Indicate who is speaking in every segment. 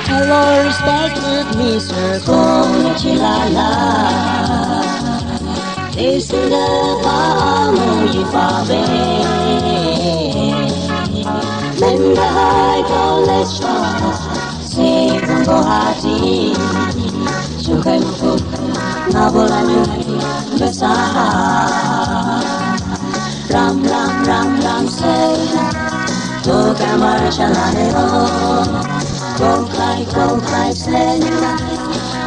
Speaker 1: Hello, respected Mr. Konnichiwa. Listen the Pamuji Fabe. Men the high college say Bohati. Shukamuku, Nabolani, Besaha. Ram, ram, ram, ram, say. Tokamara Shalanero. Go cry, say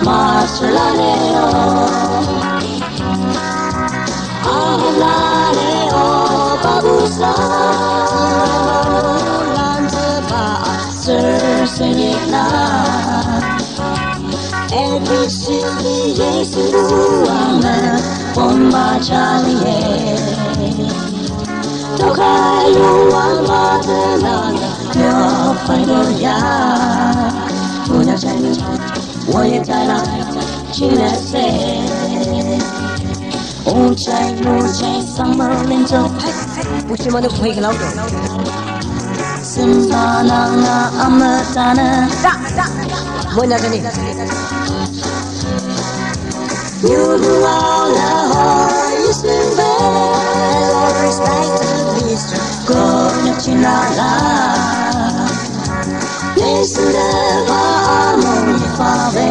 Speaker 1: Master Laneo. Laneo, Babusa. Lanzaba, Sir Senigna. Every city, yes, Ruana, Bomba Charlie. Tokayo, one mother, your final ya. Una China, Woya China, China say. Oh, China, summer winter. Which you want to wake up? Simana, Amatana. When I you do all the hard, you still bear. Respect Mr. Konnichiwa. Listen the Pamuji Fabe.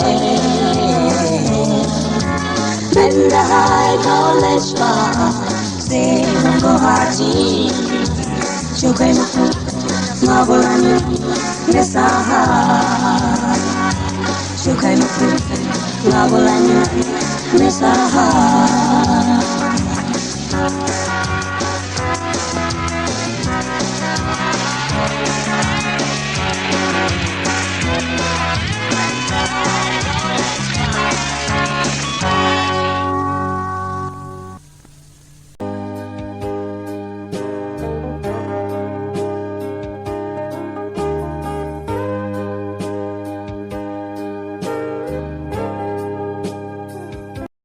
Speaker 1: Men the high college bar, say Bohati. Shukamuku, Nabolani, Besaha. Shukamuku, Nabolani, Besaha.